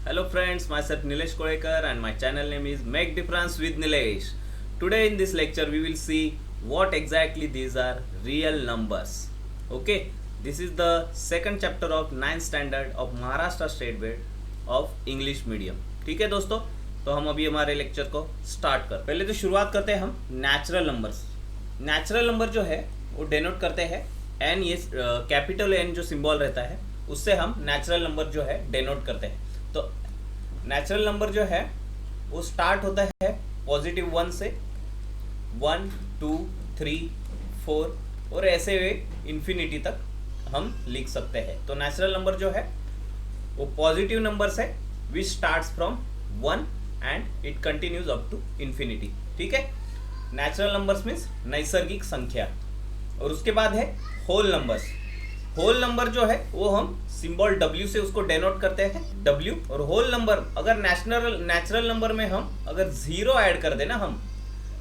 Hello friends, myself Nilesh Kodekar and my channel name is Make Difference with Nilesh. Today in this lecture we will see what exactly these are real numbers. Okay, this is the second chapter of 9th standard of Maharashtra State Board of English Medium. ठीक है दोस्तों, तो हम अभी हमारे lecture को start कर पहले तो शुरुआत करते हैं हम नेचुरल नंबर्स। नेचुरल नंबर जो है वो डेनोट करते हैं एन, ये कैपिटल एन जो सिंबल रहता है उससे हम नेचुरल नंबर जो है डेनोट करते हैं। तो नेचुरल नंबर जो है वो स्टार्ट होता है पॉजिटिव 1 से 1 2 3 4 और ऐसे वे इन्फिनिटी तक हम लिख सकते हैं। तो नेचुरल नंबर जो है वो पॉजिटिव नंबर्स है which starts from 1 and it continues up to infinity. ठीक है, नेचुरल नंबर्स मीन्स नैसर्गिक संख्या। और उसके बाद है होल नंबर्स। होल नंबर जो है वो हम सिंबल W से उसको डेनोट करते हैं W। और होल नंबर अगर नेचुरल नंबर में हम अगर जीरो ऐड कर दे ना, हम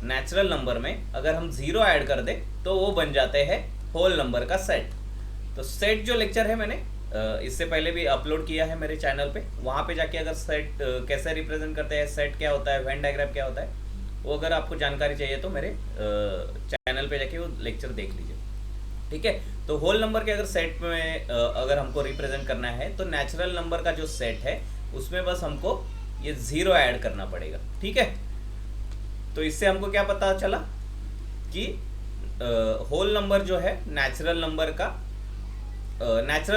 नेचुरल नंबर में अगर हम जीरो ऐड कर दे तो वो बन जाते हैं होल नंबर का सेट। तो सेट जो लेक्चर है मैंने इससे पहले भी अपलोड किया है मेरे चैनल पे, वहाँ पे जाके अगर सेट कैसे रिप्रेजेंट करते हैं, सेट क्या होता है, वेन डायग्राम क्या होता है, वो अगर आपको जानकारी चाहिए तो मेरे चैनल पे जाके वो लेक्चर देख लीजिए। ठीक है, तो होल नंबर के अगर सेट में अगर हमको रिप्रेजेंट करना है तो नेचुरल नंबर का जो सेट है उसमें बस हमको ये जीरो ऐड करना पड़ेगा। ठीक है, तो इससे हमको क्या पता चला कि होल नंबर जो है नेचुरल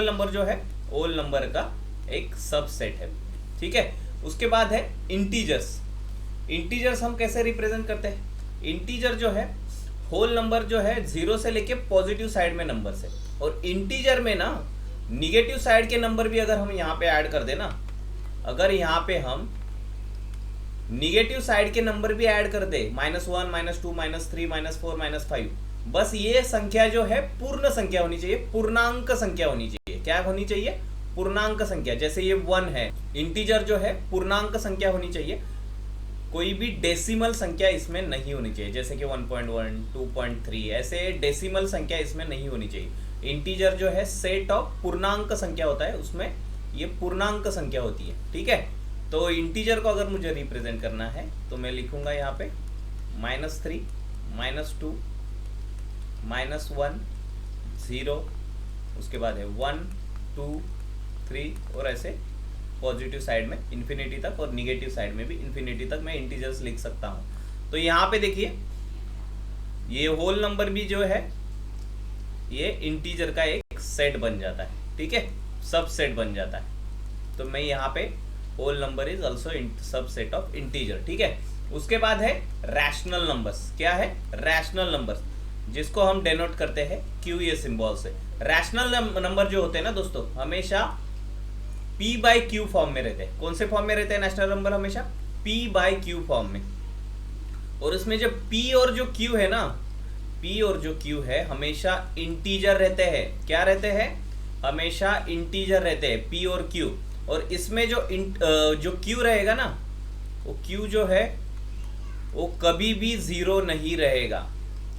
नंबर जो है होल नंबर का एक सबसेट है। ठीक है, उसके बाद है इंटीजर्स। इंटीजर्स हम कैसे रिप्रेजेंट करते हैं? इंटीजर जो है होल नंबर जो है जीरो से लेके पॉजिटिव साइड में नंबर से, और इंटीजर में ना निगेटिव साइड के नंबर भी अगर हम यहाँ पे ऐड कर देना, अगर यहाँ पे हम निगेटिव साइड के नंबर भी ऐड कर दे -1 -2 -3 -4 -5, बस ये संख्या जो है पूर्ण संख्या होनी चाहिए, पूर्णांक संख्या होनी चाहिए। क्या होनी चाहिए? पूर्णांक संख्या। जैसे ये 1 है, इंटीजर जो है पूर्णांक संख्या होनी चाहिए, कोई भी डेसिमल संख्या इसमें नहीं होनी चाहिए। जैसे कि 1.1 2.3 ऐसे डेसिमल संख्या इसमें नहीं होनी चाहिए। इंटीजर जो है सेट ऑफ पूर्णांक संख्या होता है, उसमें ये पूर्णांक संख्या होती है। ठीक है, तो इंटीजर को अगर मुझे रिप्रेजेंट करना है तो मैं लिखूंगा यहाँ पे -3 -2 -1 0, उसके बाद है 1 2 3 और ऐसे पॉजिटिव साइड में इन्फिनिटी तक और निगेटिव साइड में भी इन्फिनिटी तक मैं इंटीजर्स लिख सकता हूँ। तो यहाँ पे देखिए ये होल नंबर भी जो है ये इंटीजर का एक सेट बन जाता है। ठीक है, सब सेट बन जाता है। तो मैं यहाँ पे होल नंबर इज ऑल्सो सब सेट ऑफ इंटीजर। ठीक है, उसके बाद है रैशनल नंबर्स। क्या है? रैशनल नंबर्स, जिसको हम डेनोट करते हैं क्यू ये सिंबल से। रैशनल नंबर जो होते हैं ना दोस्तों, हमेशा P/Q फॉर्म में रहते हैं। कौन से फॉर्म में रहते हैं नेशनल नंबर? हमेशा P/Q फॉर्म में। और इसमें जो P और जो Q है ना, P और जो Q है हमेशा इंटीजर रहते हैं। क्या रहते हैं? हमेशा इंटीजर रहते हैं P और Q। और इसमें जो Q रहेगा ना, वो Q जो है वो कभी भी जीरो नहीं रहेगा,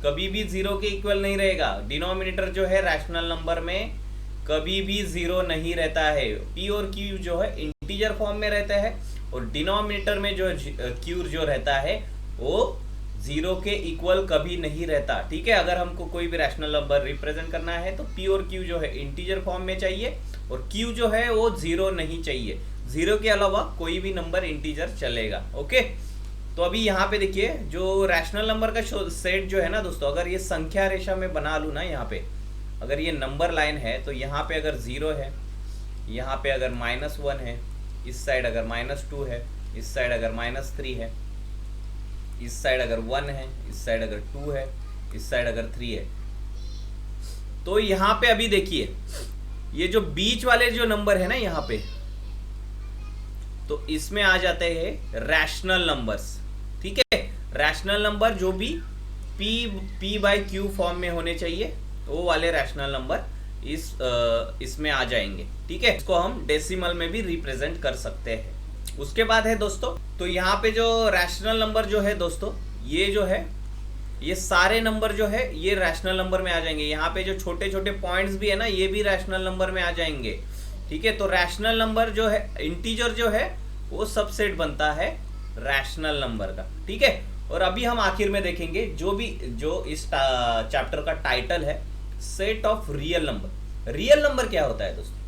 कभी भी जीरो के इक्वल नहीं रहेगा। डिनोमिनेटर जो है रैशनल नंबर में कभी भी जीरो नहीं रहता है। P और Q जो है इंटीजर फॉर्म में रहता है और डिनोमिनेटर में जो Q जो रहता है वो जीरो के इक्वल कभी नहीं रहता। ठीक है, अगर हमको कोई भी रैशनल नंबर रिप्रेजेंट करना है तो P और Q जो है इंटीजर फॉर्म में चाहिए और Q जो है वो जीरो नहीं चाहिए। जीरो के अलावा कोई भी नंबर इंटीजर चलेगा। ओके, तो अभी यहाँ पे देखिए जो रैशनल नंबर का सेट जो है ना दोस्तों, अगर ये संख्या रेखा में बना लूँ ना, यहाँ पे अगर ये नंबर लाइन है तो यहाँ पे अगर 0 है, यहाँ पे अगर -1 है, इस साइड अगर -2 है, इस साइड अगर -3 है, इस साइड अगर 1 है, इस साइड अगर 2 है, इस साइड अगर 3 है, तो यहाँ पे अभी देखिए ये जो बीच वाले जो नंबर है ना यहाँ पे, तो इसमें आ जाते हैं रैशनल नंबर्स। ठीक है, रैशनल नंबर जो भी P/Q फॉर्म में होने चाहिए वो वाले रैशनल नंबर इसमें आ जाएंगे। ठीक है, इसको हम डेसिमल में भी रिप्रेजेंट कर सकते हैं। उसके बाद है दोस्तों, तो यहाँ पे जो रैशनल नंबर जो है दोस्तों, ये जो है ये सारे नंबर जो है ये रैशनल नंबर में आ जाएंगे। यहाँ पे जो छोटे छोटे पॉइंट्स भी है ना, ये भी रैशनल नंबर में आ जाएंगे। ठीक है, तो रैशनल नंबर जो है इंटीजर जो है वो सबसेट बनता है रैशनल नंबर का। ठीक है, और अभी हम आखिर में देखेंगे जो इस चैप्टर का टाइटल है, set of real number. Real number क्या होता है दोस्तों?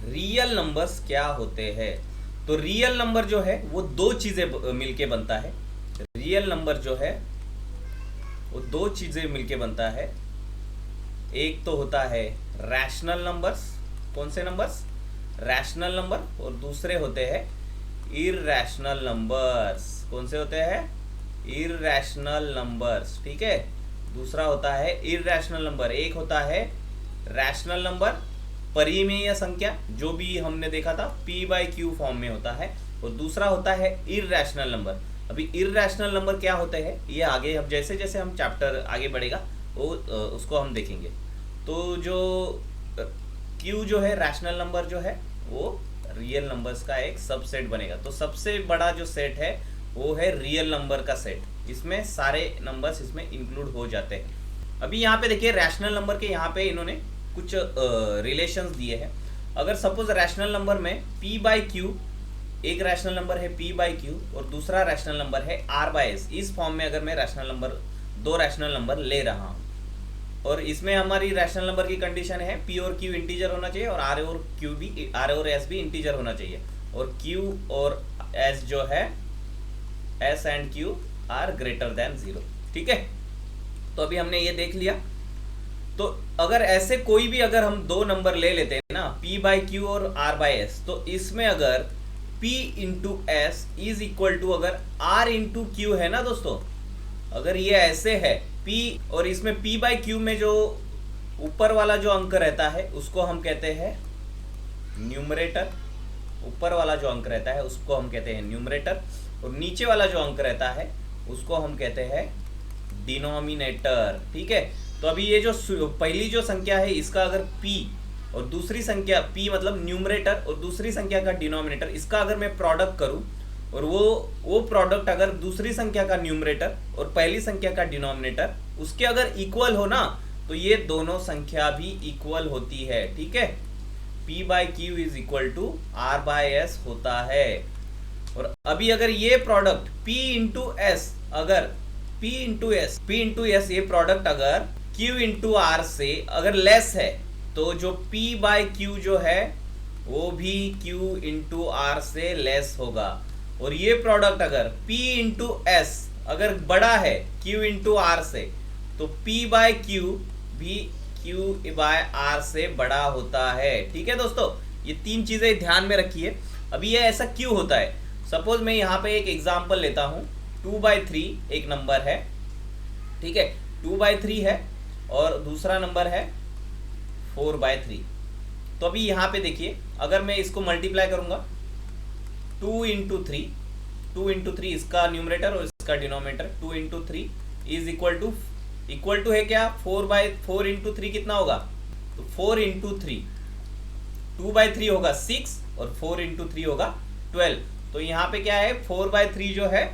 रियल नंबर्स क्या होते हैं? तो रियल नंबर जो है वो दो चीजें मिलके बनता है। रियल नंबर जो है वो दो चीजें मिलके बनता है। एक तो होता है रैशनल नंबर्स। कौन से नंबर्स? Rational number. और दूसरे होते हैं इररैशनल नंबर्स। कौन से होते हैं? Irrational numbers. ठीक है, दूसरा होता है इररैशनल नंबर। एक होता है रैशनल नंबर, परिमेय संख्या, जो भी हमने देखा था p/q फॉर्म में होता है, और दूसरा होता है इररैशनल नंबर। अभी इररैशनल नंबर क्या होते हैं ये आगे हम जैसे जैसे हम चैप्टर आगे बढ़ेगा वो उसको हम देखेंगे। तो जो q जो है रैशनल नंबर जो है वो रियल नंबर्स का एक सबसेट बनेगा। तो सबसे बड़ा जो सेट है वो है रियल नंबर का सेट। इसमें सारे नंबर्स इसमें इंक्लूड हो जाते हैं। अभी यहाँ पे देखिए रैशनल नंबर के यहाँ पे इन्होंने कुछ रिलेशंस दिए हैं। अगर सपोज रैशनल नंबर में p/q, एक रैशनल नंबर है p/q और दूसरा रैशनल नंबर है r/s, इस फॉर्म में अगर मैं रैशनल नंबर दो रैशनल नंबर ले रहा हूँ और इसमें हमारी रैशनल नंबर की कंडीशन है p और q इंटीजर होना चाहिए और r और s भी इंटीजर होना चाहिए, और q और s जो है s and q are greater than 0। ठीक है, तो अभी हमने ये देख लिया। तो अगर ऐसे कोई भी अगर हम दो नंबर ले लेते हैं ना p/q और r/s, तो इसमें अगर p into s is equal to अगर r इंटू q है ना दोस्तों, अगर ये ऐसे है p और इसमें p/q में जो ऊपर वाला जो अंक रहता है उसको हम कहते हैं न्यूमरेटर। ऊपर वाला जो अंक रहता है उसको हम कहते हैं न्यूमरेटर, और नीचे वाला जो अंक रहता है उसको हम कहते हैं डिनोमिनेटर। ठीक है, तो अभी ये जो पहली जो संख्या है इसका अगर p और दूसरी संख्या p मतलब न्यूमरेटर और दूसरी संख्या का डिनोमिनेटर, इसका अगर मैं प्रोडक्ट करूं और वो प्रोडक्ट अगर दूसरी संख्या का न्यूमरेटर और पहली संख्या का डिनोमिनेटर उसके अगर इक्वल हो ना, तो ये दोनों संख्या भी इक्वल होती है। ठीक है, p/q is equal to r/s होता है। और अभी अगर ये प्रोडक्ट p इंटू एस, अगर p इंटू एस ये प्रोडक्ट अगर q इंटू आर से अगर लेस है, तो जो p/q जो है वो भी q इंटू आर से लेस होगा। और ये प्रोडक्ट अगर p इंटू एस अगर बड़ा है q इंटू आर से, तो p/q भी q/r से बड़ा होता है। ठीक है दोस्तों, ये तीन चीजें ध्यान में रखिए। अभी ये ऐसा क्यों होता है? सपोज मैं यहाँ पे एक एग्जांपल लेता हूँ, 2/3 एक नंबर है। ठीक है, 2/3 है और दूसरा नंबर है 4/3। तो अभी यहाँ पे देखिए अगर मैं इसको मल्टीप्लाई करूंगा 2 इंटू 3 इसका न्यूमरेटर और इसका denominator, 2 into 3 is equal to है क्या 4/4 इंटू 3 कितना होगा? तो 4 इंटू 3 2/3 होगा 6 और 4 इंटू 3 होगा 12। तो यहाँ पे क्या है 4/3 जो है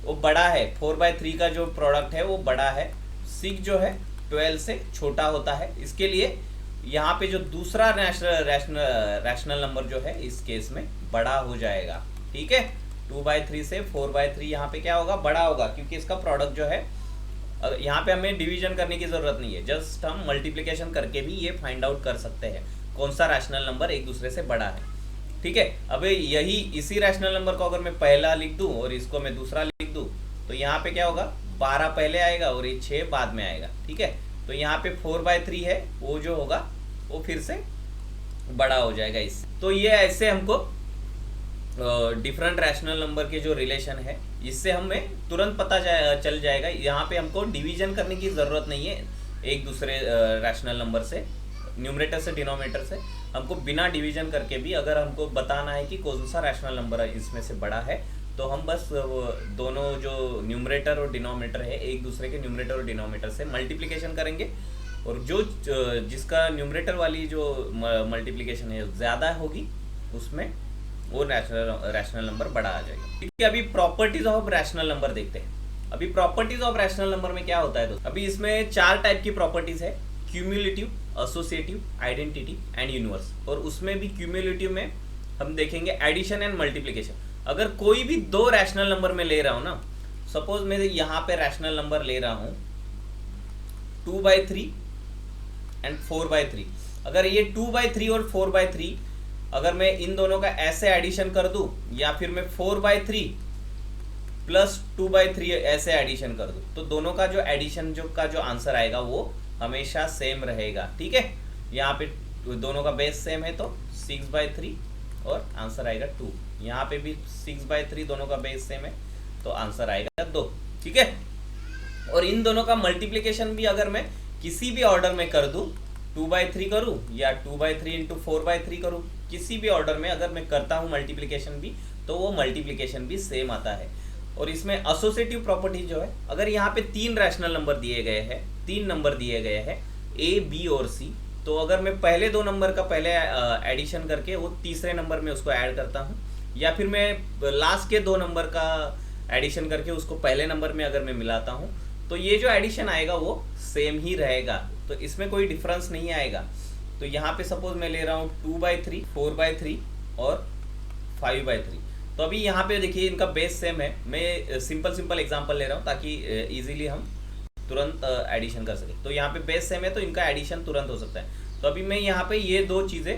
वो बड़ा है, 4/3 का जो प्रोडक्ट है वो बड़ा है, 6 जो है 12 से छोटा होता है। इसके लिए यहाँ पे जो दूसरा रैशनल नंबर जो है इस केस में बड़ा हो जाएगा। ठीक है, 2/3 से 4/3 यहाँ पे क्या होगा? बड़ा होगा, क्योंकि इसका प्रोडक्ट जो है यहाँ पे हमें डिवीजन करने की जरूरत नहीं है, जस्ट हम मल्टीप्लिकेशन करके भी ये फाइंड आउट कर सकते हैं कौन सा रैशनल नंबर एक दूसरे से बड़ा है। ठीक है, अब यही इसी रैशनल नंबर को अगर मैं पहला लिख दूं और इसको मैं दूसरा लिख दूं, तो यहाँ पे क्या होगा 12 पहले आएगा और ये 6 बाद में आएगा। ठीक है, तो यहाँ पे 4/3 है, वो जो होगा वो फिर से बड़ा हो जाएगा इससे। तो ये ऐसे हमको डिफरेंट रैशनल नंबर के जो रिलेशन है इससे हमें तुरंत पता चल जाएगा। यहाँ पे हमको डिवीजन करने की ज़रूरत नहीं है एक दूसरे रैशनल नंबर से, न्यूमरेटर से डिनोमिनेटर से। हमको बिना डिवीजन करके भी अगर हमको बताना है कि कौन सा रैशनल नंबर इसमें से बड़ा है, तो हम बस दोनों जो न्यूमरेटर और डिनोमिनेटर है एक दूसरे के न्यूमरेटर और डिनोमिनेटर से मल्टीप्लिकेशन करेंगे, और जो जिसका न्यूमरेटर वाली जो मल्टीप्लिकेशन है ज़्यादा होगी उसमें वो रैशनल नंबर बड़ा आ जाएगा। ठीक है, अभी प्रॉपर्टीज ऑफ रैशनल नंबर देखते हैं। अभी प्रॉपर्टीज ऑफ रैशनल नंबर में क्या होता है दोस्तों? अभी इसमें 4 टाइप की प्रॉपर्टीज है, cumulative, associative, identity and universe. और उसमें भी क्यूमुलेटिव में हम देखेंगे एडिशन एंड मल्टीप्लिकेशन। अगर कोई भी दो रैशनल नंबर में ले रहा हूं ना, सपोज मैं यहाँ पे रैशनल नंबर ले रहा हूं 2/3 एंड 4/3, अगर ये 2/3 और 4/3 अगर मैं इन दोनों का ऐसे एडिशन कर दूं, या फिर मैं 4/3 प्लस 2/3 ऐसे एडिशन कर दूं, तो दोनों का जो एडिशन जो आंसर आएगा वो हमेशा सेम रहेगा। ठीक है, यहाँ पे दोनों का बेस सेम है तो 6/3 और आंसर आएगा 2। यहाँ पे भी 6/3 दोनों का बेस सेम है तो आंसर आएगा 2। ठीक है, और इन दोनों का मल्टीप्लिकेशन भी अगर मैं किसी भी ऑर्डर में कर दूं, 2/3 करूं या 2/3 इंटू 4/3 करूं, किसी भी ऑर्डर में अगर मैं करता हूं मल्टीप्लिकेशन भी, तो वो मल्टीप्लिकेशन भी सेम आता है। और इसमें एसोसिएटिव प्रॉपर्टी जो है, अगर यहाँ पे 3 रैशनल नंबर दिए गए हैं, 3 नंबर दिए गए हैं ए, बी और सी, तो अगर मैं पहले 2 नंबर का पहले एडिशन करके वो तीसरे नंबर में उसको ऐड करता हूँ, या फिर मैं लास्ट के 2 नंबर का एडिशन करके उसको पहले नंबर में अगर मैं मिलाता हूँ, तो ये जो एडिशन आएगा वो सेम ही रहेगा, तो इसमें कोई डिफरेंस नहीं आएगा। तो यहाँ पे सपोज मैं ले रहा हूँ 2/3, 4/3 और 5/3, तो अभी यहाँ पे देखिए इनका बेस सेम है। मैं सिंपल एग्जांपल ले रहा हूँ ताकि इजीली हम तुरंत एडिशन कर सके। तो यहाँ पे बेस सेम है तो इनका एडिशन तुरंत हो सकता है। तो अभी मैं यहाँ पे ये दो चीज़ें,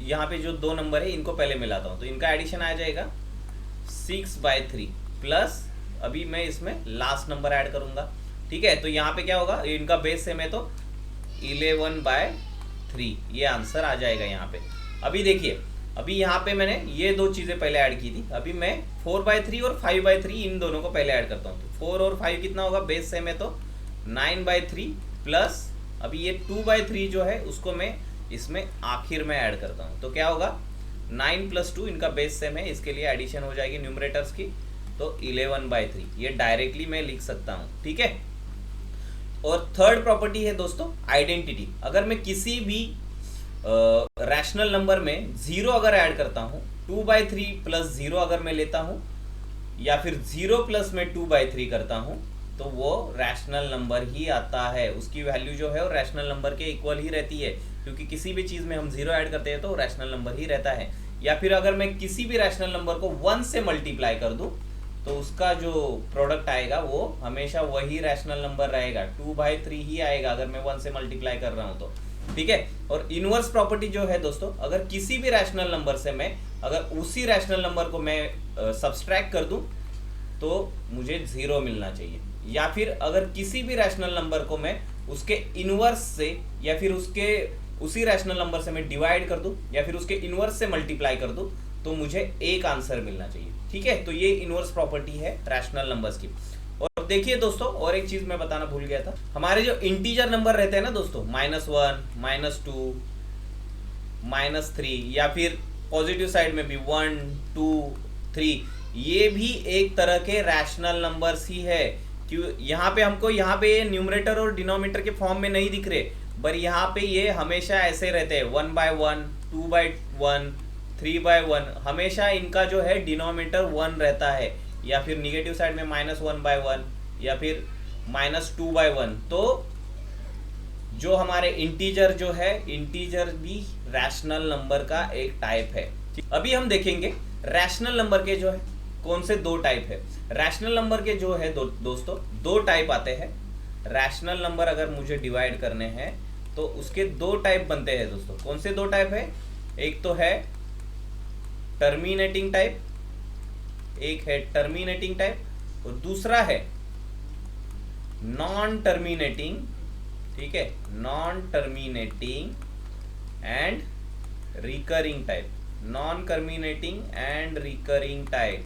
यहाँ पे जो 2 नंबर है इनको पहले मिलाता हूँ, तो इनका एडिशन आ जाएगा 6/3 प्लस अभी मैं इसमें लास्ट नंबर ऐड करूँगा। ठीक है, तो यहाँ पे क्या होगा, इनका बेस सेम है तो 11/3 ये आंसर आ जाएगा यहाँ पे। अभी देखिए, अभी यहाँ पे मैंने ये 2 चीज़ें पहले ऐड की थी, अभी मैं 4/3 और 5/3 इन दोनों को पहले ऐड करता हूँ। तो 4 और 5 कितना होगा, बेस सेम है तो 9/3 प्लस अभी ये 2/3 जो है उसको मैं इसमें आखिर में ऐड करता हूँ, तो क्या होगा 9 + 2, इनका बेस सेम है, इसके लिए एडिशन हो जाएगी न्यूमरेटर्स की, तो 11/3 ये डायरेक्टली मैं लिख सकता हूँ। ठीक है, और थर्ड प्रॉपर्टी है दोस्तों आइडेंटिटी। अगर मैं किसी भी रैशनल नंबर में 0 अगर ऐड करता हूँ, 2/3 प्लस 0 अगर मैं लेता हूँ, या फिर 0 प्लस मैं 2/3 करता हूँ, तो वो रैशनल नंबर ही आता है। उसकी वैल्यू जो है वो रैशनल नंबर के इक्वल ही रहती है, क्योंकि किसी भी चीज़ में हम 0 ऐड करते हैं तो रैशनल नंबर ही रहता है। या फिर अगर मैं किसी भी रैशनल नंबर को 1 से मल्टीप्लाई कर दूँ, तो उसका जो प्रोडक्ट आएगा वो हमेशा वही रैशनल नंबर रहेगा, 2/3 ही आएगा अगर मैं 1 से मल्टीप्लाई कर रहा हूँ तो। ठीक है, और इनवर्स प्रॉपर्टी जो है दोस्तों, अगर किसी भी रैशनल नंबर से मैं अगर उसी रैशनल नंबर को मैं सब्सट्रैक्ट कर दूं, तो मुझे 0 मिलना चाहिए। या फिर अगर किसी भी रैशनल नंबर को मैं उसके इनवर्स से या फिर उसके उसी रैशनल नंबर से मैं डिवाइड कर दूं या फिर उसके इनवर्स से मल्टीप्लाई कर दूं, तो मुझे एक आंसर मिलना चाहिए। ठीक है, तो ये इनवर्स प्रॉपर्टी है रैशनल नंबर्स की। और देखिए दोस्तों, और एक चीज मैं बताना भूल गया था, हमारे जो इंटीजर नंबर रहते हैं ना दोस्तों, -1, -2, -3, या फिर पॉजिटिव साइड में भी 1, 2, 3, ये भी एक तरह के रैशनल नंबर्स ही है। क्यों यहाँ पे हमको ये न्यूमरेटर और डिनोमिनेटर के फॉर्म में नहीं दिख रहे, पर यहाँ पे ये हमेशा ऐसे रहते हैं, 1/1, 2/1, 3/1, हमेशा इनका जो है डिनोमिनेटर 1 रहता है, या फिर निगेटिव साइड में -1/1 या फिर -2/1। तो जो हमारे इंटीजर जो है, इंटीजर भी रैशनल नंबर का एक टाइप है। अभी हम देखेंगे रैशनल नंबर के जो है कौन से 2 टाइप है। रैशनल नंबर के जो है दोस्तों 2 टाइप आते हैं। रैशनल नंबर अगर मुझे डिवाइड करने हैं तो उसके 2 टाइप बनते हैं दोस्तों। कौन से 2 टाइप है, एक तो है टर्मिनेटिंग टाइप, एक है टर्मिनेटिंग टाइप और दूसरा है नॉन टर्मिनेटिंग। ठीक है, non terminating and recurring type, non terminating and recurring type.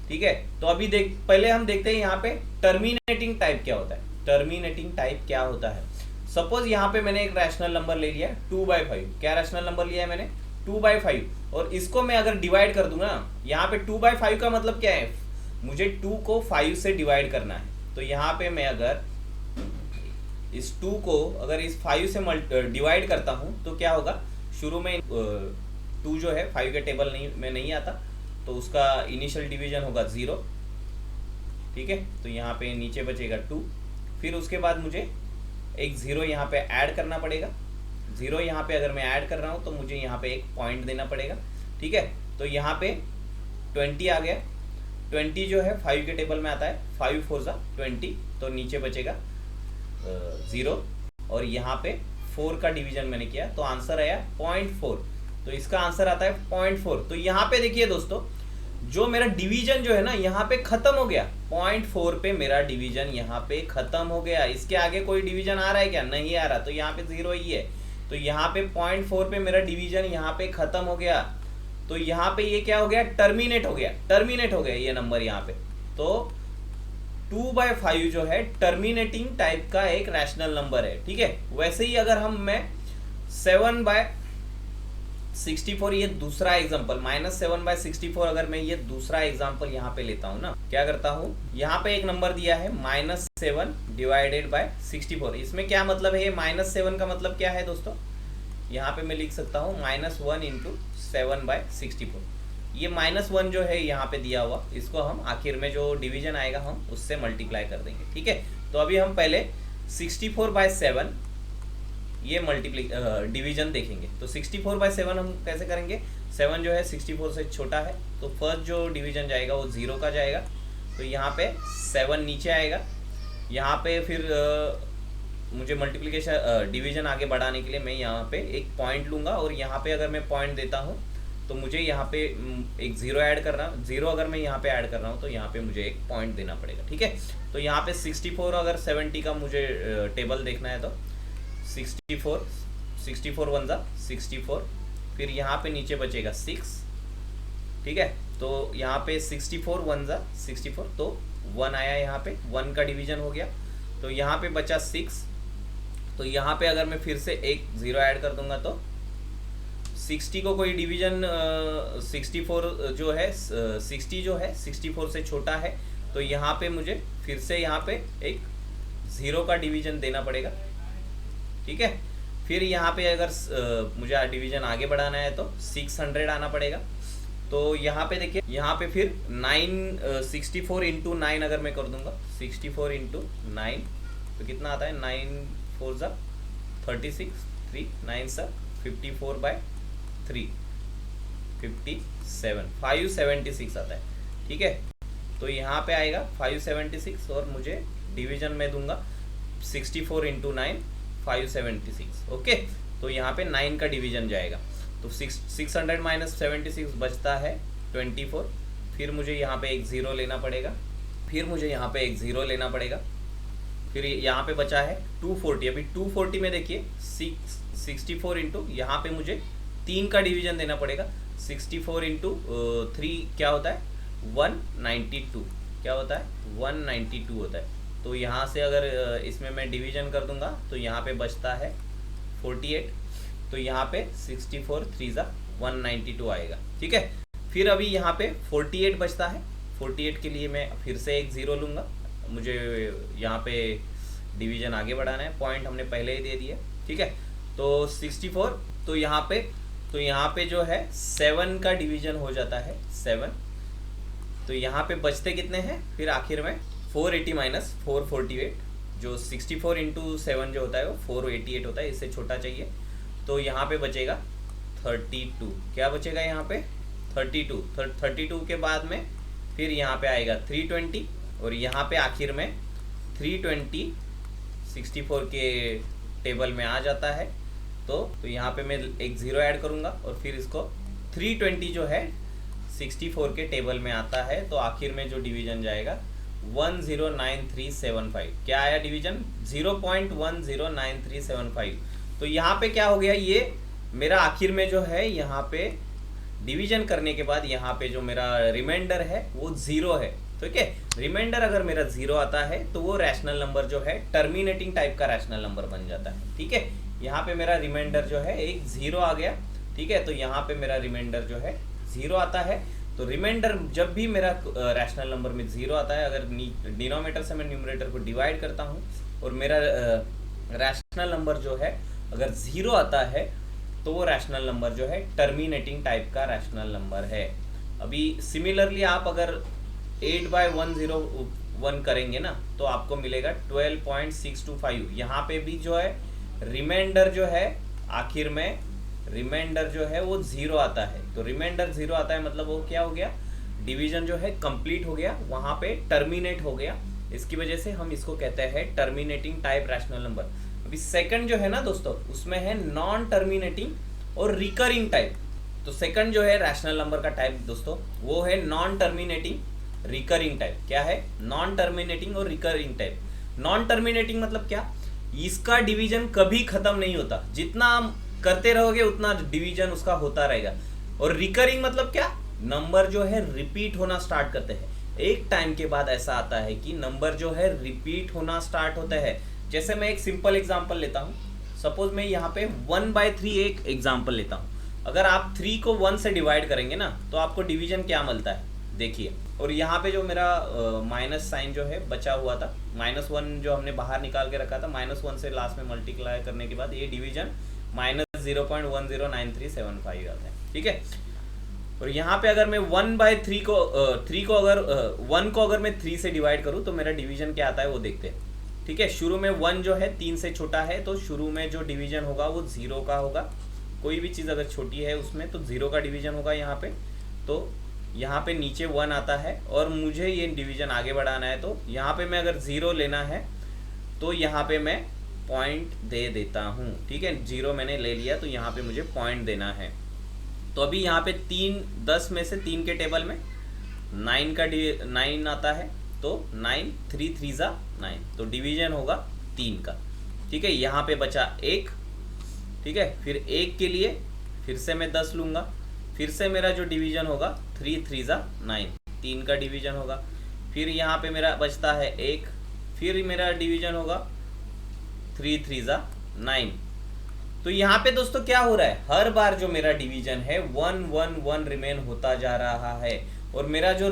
ठीक है, तो अभी पहले हम देखते हैं यहाँ पे टर्मिनेटिंग टाइप क्या होता है। टर्मिनेटिंग टाइप क्या होता है, सपोज यहाँ पे मैंने एक रैशनल नंबर ले लिया 2/5। क्या रैशनल नंबर लिया है मैंने, 2/5, और इसको मैं अगर डिवाइड कर दूंगा ना, यहाँ पे 2/5 का मतलब क्या है, मुझे 2 को 5 से डिवाइड करना है। तो यहाँ पे मैं अगर इस 2 को अगर इस 5 से डिवाइड करता हूँ तो क्या होगा, शुरू में 2 जो है 5 के टेबल में नहीं आता, तो उसका इनिशियल डिवीजन होगा 0। ठीक है, तो यहाँ पे नीचे बचेगा 2, फिर उसके बाद मुझे एक 0 यहाँ पे ऐड करना पड़ेगा, जीरो यहाँ पे अगर मैं ऐड कर रहा हूँ तो मुझे यहाँ पे एक पॉइंट देना पड़ेगा, ठीक है। तो यहाँ पे 20 आ गया, 20 जो है 5 के टेबल में आता है, 5 4 जा 20, तो नीचे बचेगा 0, और यहाँ पे 4 का डिवीजन मैंने किया तो आंसर आया 0.4, तो इसका आंसर आता है 0.4। तो यहाँ पे देखिए दोस्तों, जो मेरा डिवीजन जो है ना यहाँ पे खत्म हो गया, 0.4 पे मेरा डिवीजन यहाँ पे खत्म हो गया। इसके आगे कोई डिवीजन आ रहा है क्या? नहीं आ रहा, तो यहाँ पे 0 ही है। तो यहाँ पे 0.4 पे मेरा डिवीजन यहाँ पे खत्म हो गया, तो यहाँ पे ये क्या हो गया? टर्मिनेट हो गया, टर्मिनेट हो गया ये नंबर यहाँ पे। तो 2/5 जो है टर्मिनेटिंग टाइप का एक रैशनल नंबर है, ठीक है। वैसे ही अगर मैं 7/64, ये दूसरा एग्जांपल, -7/64 अगर मैं ये दूसरा एग्जांपल यहाँ पे लेता हूँ ना, क्या करता हूँ, यहाँ पे एक नंबर दिया है -7 डिवाइडेड बाय 64। इसमें क्या मतलब है? ये -7 का मतलब क्या है दोस्तों? यहाँ पे मैं लिख सकता हूँ -1 इंटू 7/64। ये -1 जो है यहाँ पे दिया हुआ, इसको हम आखिर में जो डिवीजन आएगा हम उससे मल्टीप्लाई कर देंगे, ठीक है। तो अभी हम पहले 64/7 ये डिवीजन देखेंगे। तो 64/7 हम कैसे करेंगे? 7 जो है 64 से छोटा है, तो फर्स्ट जो डिवीजन जाएगा वो 0 का जाएगा, तो यहाँ पे 7 नीचे आएगा। यहाँ पे फिर मुझे मल्टीप्लिकेशन डिवीजन आगे बढ़ाने के लिए मैं यहाँ पे एक पॉइंट लूँगा, और यहाँ पे अगर मैं पॉइंट देता हूँ तो मुझे यहाँ पे एक 0 ऐड करना, 0 अगर मैं यहाँ पे ऐड कर रहा हूँ तो यहाँ पे मुझे एक पॉइंट देना पड़ेगा, ठीक है। तो यहाँ पे 64 अगर 70 का मुझे टेबल देखना है तो 64 1 जा 64, फिर यहाँ पे नीचे बचेगा 6, ठीक है। तो यहाँ पे 64 1 जा 64, तो 1 आया, यहाँ पे 1 का डिवीजन हो गया, तो यहाँ पे बचा 6। तो यहाँ पे अगर मैं फिर से एक 0 ऐड कर दूंगा तो 60 को कोई डिवीजन 64 जो है 60 जो है 64 से छोटा है, तो यहाँ पे मुझे फिर से यहाँ पे एक 0 का डिवीजन देना पड़ेगा, ठीक है। फिर यहाँ पे अगर मुझे डिवीजन आगे बढ़ाना है तो 600 आना पड़ेगा। तो यहाँ पे देखिए, यहाँ पे फिर 64 इंटू 9 अगर मैं कर दूंगा, 64 इंटू 9 तो कितना आता है? 9 4 जा 36, 3 9 सा 54/3 57, 576 आता है, ठीक है। तो यहाँ पे आएगा 576, और मुझे डिवीजन में दूंगा 64 इंटू 9 576, ओके। तो यहाँ पे 9 का डिवीजन जाएगा, तो 600 माइनस 76 बचता है 24। फिर मुझे यहाँ पे एक 0 लेना पड़ेगा, फिर मुझे यहाँ पे एक 0 लेना पड़ेगा, फिर यहाँ पे बचा है 240। अभी 240 में देखिए 64 इंटू, यहाँ पे मुझे 3 का डिवीजन देना पड़ेगा। 64 इंटू 3 क्या होता है? 192, क्या होता है? 192 होता है। तो यहाँ से अगर इसमें मैं डिवीजन कर दूंगा तो यहाँ पे बचता है 48, तो यहाँ पे 64 3 जा 192 आएगा, ठीक है। फिर अभी यहाँ पे 48 बचता है, 48 के लिए मैं फिर से एक 0 लूँगा, मुझे यहाँ पे डिवीजन आगे बढ़ाना है, पॉइंट हमने पहले ही दे दिया, ठीक है। तो 64, तो यहाँ पे जो है 7 का डिवीजन हो जाता है 7, तो यहाँ पे बचते कितने हैं? फिर आखिर में 480 माइनस 448, जो 64 इंटू 7 जो होता है वो 488 होता है, इससे छोटा चाहिए। तो यहाँ पे बचेगा 32, क्या बचेगा यहाँ पे? 32 के बाद में फिर यहाँ पे आएगा 320, और यहाँ पे आखिर में 320 64 के टेबल में आ जाता है। तो यहाँ पे मैं एक 0 ऐड करूँगा, और फिर इसको 320 जो है 64 के टेबल में आता है, तो आखिर में जो डिवीजन जाएगा 109375, क्या आया डिवीजन? 0.109375। तो यहाँ पे क्या हो गया? ये मेरा आखिर में जो है यहाँ पे डिवीजन करने के बाद यहाँ पे जो मेरा रिमाइंडर है वो 0 है, ठीक है। रिमाइंडर अगर मेरा 0 आता है तो वो रैशनल नंबर जो है टर्मिनेटिंग टाइप का रैशनल नंबर बन जाता है, ठीक है। यहाँ पे मेरा रिमाइंडर जो है एक 0 आ गया, ठीक है। तो यहाँ पे मेरा रिमाइंडर जो है 0 आता है। तो रिमाइंडर जब भी मेरा रैशनल नंबर में 0 आता है, अगर डिनोमिनेटर से मैं न्यूमरेटर को डिवाइड करता हूँ और मेरा रैशनल नंबर जो है अगर 0 आता है, तो वो रैशनल नंबर जो है टर्मिनेटिंग टाइप का रैशनल नंबर है। अभी सिमिलरली आप अगर 8/101 करेंगे ना, तो आपको मिलेगा 12.625। यहाँ पे भी जो है रिमाइंडर जो है आखिर में रिमाइंडर जो है वो 0 आता है। तो रिमाइंडर 0 आता है मतलब वो क्या हो गया, डिवीजन जो है कंप्लीट हो गया, वहां पे टर्मिनेट हो गया। इसकी वजह से हम इसको कहते हैं टर्मिनेटिंग टाइप रैशनल नंबर। अभी सेकंड जो है ना दोस्तों, उसमें है नॉन टर्मिनेटिंग और रिकरिंग टाइप। तो सेकंड जो है रैशनल नंबर का टाइप दोस्तों, वो है नॉन टर्मिनेटिंग रिकरिंग टाइप। क्या है? नॉन टर्मिनेटिंग और रिकरिंग टाइप। नॉन टर्मिनेटिंग मतलब क्या, इसका डिवीजन कभी खत्म नहीं होता, जितना आप करते रहोगे उतना डिवीजन उसका होता रहेगा। और रिकरिंग मतलब क्या, नंबर जो है रिपीट होना स्टार्ट करते हैं। एक टाइम के बाद ऐसा आता है कि नंबर जो है रिपीट होना स्टार्ट होता है। जैसे मैं एक सिंपल एग्जांपल लेता हूं, सपोज मैं यहाँ पे 1/3 एक एग्जांपल लेता हूं। अगर आप 3 को 1 से डिवाइड करेंगे ना, तो आपको डिवीजन क्या मिलता है देखिए। और यहाँ पे जो मेरा माइनस साइन जो है बचा हुआ था, -1 जो हमने बाहर निकाल के रखा था, -1 से लास्ट में मल्टीप्लाई करने के बाद ये डिवीजन -0.109375 आता है। ठीक है। और यहाँ पे अगर मैं 1/3 को 3 को अगर 1 को अगर मैं 3 से डिवाइड करूँ तो मेरा डिवीजन क्या आता है वो देखते हैं। ठीक है। शुरू में 1 जो है 3 से छोटा है, तो शुरू में जो डिवीजन होगा वो 0 का होगा। कोई भी चीज़ अगर छोटी है उसमें तो 0 का डिवीजन होगा यहाँ पे। तो यहाँ पे नीचे 1 आता है और मुझे ये डिवीजन आगे बढ़ाना है, तो यहाँ पे मैं अगर 0 लेना है तो यहाँ पे मैं पॉइंट दे देता हूँ। ठीक है। 0 मैंने ले लिया तो यहाँ पे मुझे पॉइंट देना है। तो अभी यहाँ पे 10 में से 3 के टेबल में 9 आता है, तो 9 3 3 9, तो डिवीजन होगा 3 का। ठीक है। यहाँ पे बचा 1। ठीक है। फिर 1 के लिए फिर से मैं 10 लूँगा, फिर से मेरा जो डिवीजन होगा 3 3 9, 3 का डिवीजन होगा। फिर यहाँ पे मेरा बचता है 1, फिर मेरा डिवीजन होगा 3 3 9। तो यहाँ पे दोस्तों क्या हो रहा है, हर बार जो मेरा डिवीजन है 1 1 1 रिमेन होता जा रहा है। और मेरा जो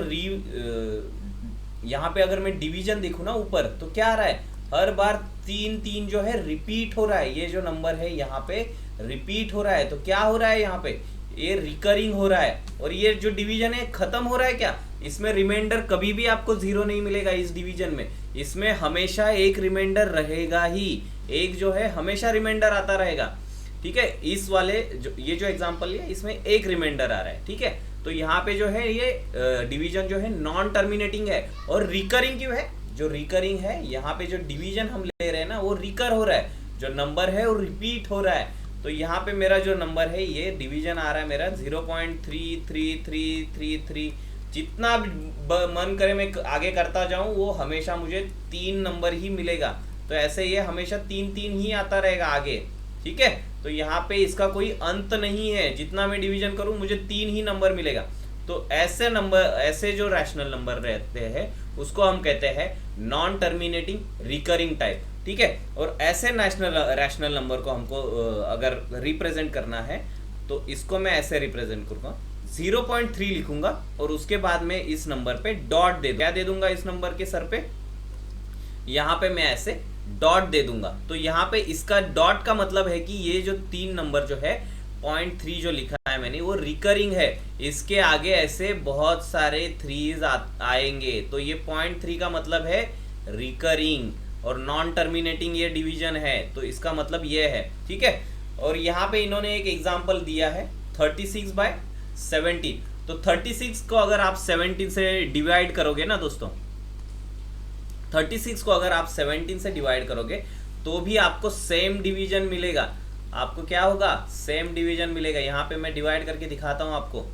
यहाँ पे अगर मैं डिवीजन देखूँ ना ऊपर, तो क्या आ रहा है, हर बार 3 3 जो है रिपीट हो रहा है। ये जो नंबर है यहाँ पे रिपीट हो रहा है। तो क्या हो रहा है यहाँ पे, ये रिकरिंग हो रहा है। और ये जो डिवीजन है खत्म हो रहा है क्या, इसमें रिमाइंडर कभी भी आपको 0 नहीं मिलेगा इस डिवीजन में। इसमें हमेशा एक रिमाइंडर रहेगा ही, एक जो है हमेशा रिमाइंडर आता रहेगा। ठीक है। इस वाले ये जो एग्जांपल लिया इसमें एक रिमाइंडर आ रहा है। ठीक है। तो यहाँ पे जो है ये डिवीजन जो है नॉन टर्मिनेटिंग है। और रिकरिंग क्यों है, जो रिकरिंग है यहाँ पे जो डिवीजन हम ले रहे हैं ना वो रिकर हो रहा है, जो नंबर है वो रिपीट हो रहा है। तो यहाँ पे मेरा जो नंबर है ये डिवीजन आ रहा है मेरा 0.33333। जितना मन करे मैं आगे करता जाऊं वो हमेशा मुझे 3 नंबर ही मिलेगा। तो ऐसे ये हमेशा 3 3 ही आता रहेगा आगे। ठीक है। तो यहाँ पे इसका कोई अंत नहीं है, जितना मैं डिवीजन करूं मुझे 3 ही नंबर मिलेगा। तो ऐसे नंबर, ऐसे जो रैशनल नंबर रहते हैं उसको हम कहते हैं नॉन टर्मिनेटिंग रिकरिंग टाइप। ठीक है। और ऐसे रैशनल नंबर को हमको अगर रिप्रेजेंट करना है तो इसको मैं ऐसे रिप्रेजेंट करूंगा, 0.3 लिखूंगा और उसके बाद में इस नंबर पे डॉट दे दूंगा। क्या दे दूंगा इस नंबर के सर पे, यहाँ पे मैं ऐसे डॉट दे दूंगा। तो यहाँ पे इसका डॉट का मतलब है कि ये जो 3 नंबर जो है 0.3 जो लिखा है मैंने वो रिकरिंग है। इसके आगे ऐसे बहुत सारे 3s आएंगे, तो ये 0.3 का मतलब है रिकरिंग। और नॉन टर्मिनेटिंग ये डिवीजन है, तो इसका मतलब ये है। ठीक है। और यहाँ पे इन्होंने एक एग्जांपल दिया है 36/17। तो 36 को अगर आप 17 से डिवाइड करोगे ना दोस्तों, 36 को अगर आप 17 से डिवाइड करोगे तो भी आपको सेम डिवीजन मिलेगा। आपको क्या होगा, सेम डिवीजन मिलेगा। यहाँ पे मैं डिवाइड करके दिखाता हूँ आपको।